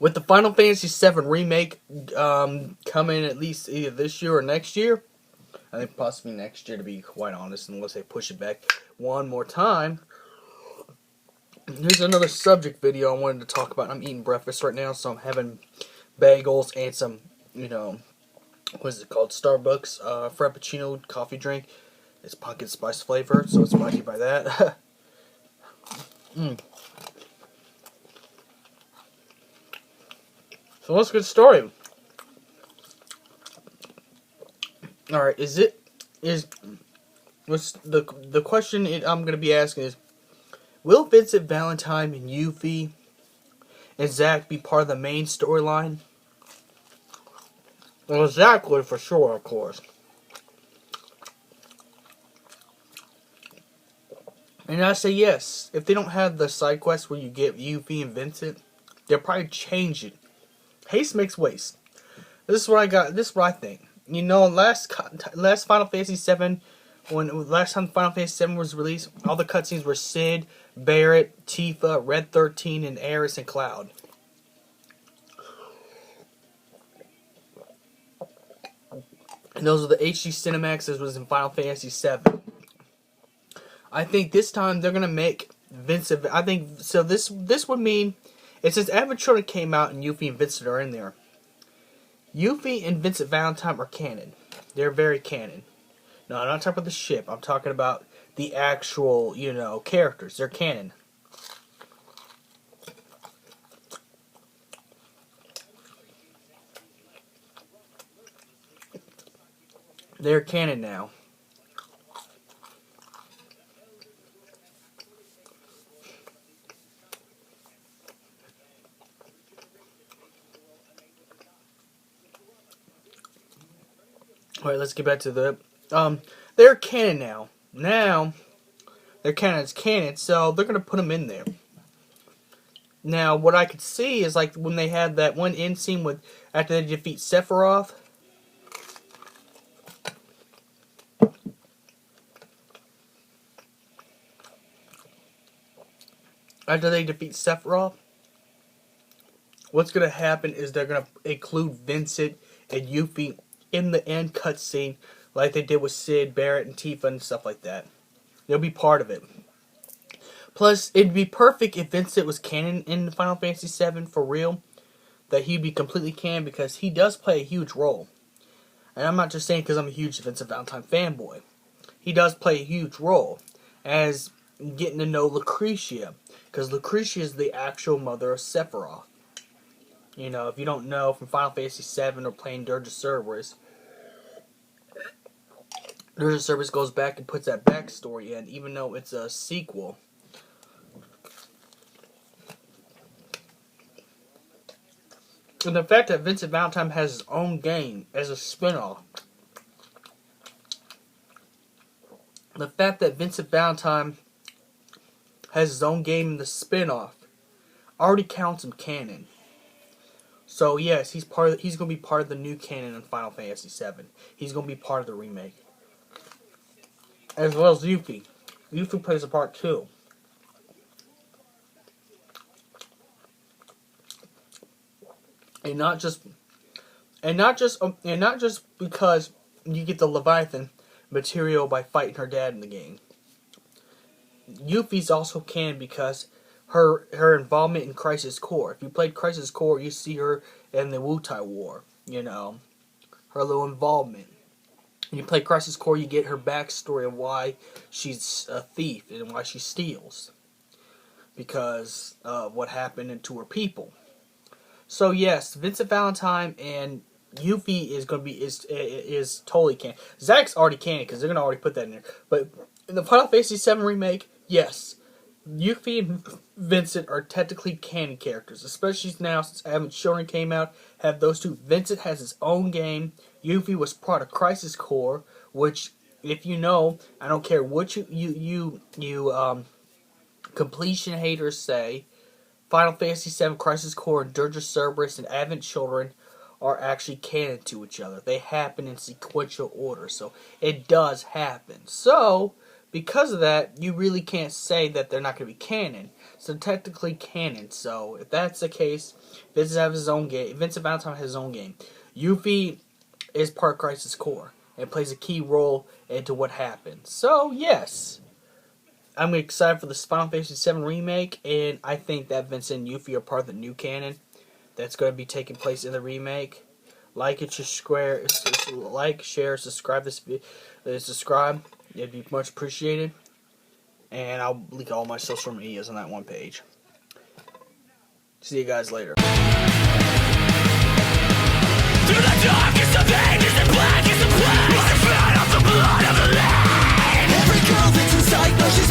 with the Final Fantasy VII Remake coming at least either this year or next year. I think possibly next year, to be quite honest, unless they push it back one more time. Here's another subject video I wanted to talk about. I'm eating breakfast right now, so I'm having bagels and some, what is it called? Starbucks Frappuccino coffee drink. It's pumpkin spice flavor, so it's brought to you by that. So let's get started. All right, what's the question I'm gonna be asking is, will Vincent Valentine and Yuffie and Zack be part of the main storyline? Well, Zack would for sure, of course. And I say yes. If they don't have the side quest where you get Yuffie and Vincent, they'll probably change it. Haste makes waste. This is what I got. This is what I think. Last Final Fantasy VII, last time Final Fantasy VII was released, all the cutscenes were Cid, Barret, Tifa, Red 13, and Aerith and Cloud. And those are the HD cinematics as was in Final Fantasy VII. I think this time they're gonna make Vincent. I think so. This would mean, it says Advent Children came out and Yuffie and Vincent are in there. Yuffie and Vincent Valentine are canon. They're very canon. No, I'm not talking about the ship. I'm talking about the actual, characters. They're canon. They're canon now. Alright, let's get back to the... they're canon now. Now, they're canon, so they're going to put them in there. Now, what I could see is, like, when they had that one end scene with... After they defeat Sephiroth. After they defeat Sephiroth, what's going to happen is they're going to include Vincent and Yuffie in the end cutscene, like they did with Cid, Barret, and Tifa, and stuff like that. They'll be part of it. Plus, it'd be perfect if Vincent was canon in Final Fantasy VII for real. That he'd be completely canon, because he does play a huge role. And I'm not just saying because I'm a huge Vincent Valentine fanboy. He does play a huge role as getting to know Lucretia, because Lucretia is the actual mother of Sephiroth. If you don't know from Final Fantasy VII or playing Dirge of Cerberus, Dirge of Cerberus goes back and puts that backstory in, even though it's a sequel. And the fact that Vincent Valentine has his own game as a spin-off. The fact that Vincent Valentine has his own game in the spin-off already counts him canon. So yes, he's going to be part of the new canon in Final Fantasy VII. He's going to be part of the remake. As well as Yuffie. Yuffie plays a part too. And not just because you get the Leviathan material by fighting her dad in the game. Yuffie's also canon because her involvement in Crisis Core. If you played Crisis Core, you see her in the Wutai War. Her little involvement. When you play Crisis Core, you get her backstory of why she's a thief and why she steals. Because of what happened to her people. So yes, Vincent Valentine and Yuffie is totally canon. Zack's already canon because they're gonna already put that in there. But in the Final Fantasy VII Remake, yes, Yuffie and Vincent are technically canon characters, especially now since Advent Children came out. Have those two. Vincent has his own game. Yuffie was part of Crisis Core, which, if you know, I don't care what you completion haters say, Final Fantasy VII, Crisis Core, Dirge of Cerberus, and Advent Children are actually canon to each other. They happen in sequential order, so it does happen. So, because of that, you really can't say that they're not going to be canon. So technically canon. So if that's the case, Vincent has his own game. Vincent Valentine has his own game. Yuffie is part Crisis Core and plays a key role into what happens. So yes, I'm excited for this Final Fantasy VII Remake, and I think that Vincent and Yuffie are part of the new canon that's going to be taking place in the remake. Like it, share, subscribe subscribe. It'd be much appreciated. And I'll link all my social medias on that one page. See you guys later. Through the darkest of ages and blackest of plagues, I fed off the blood of the land. Every girl that's inside knows she's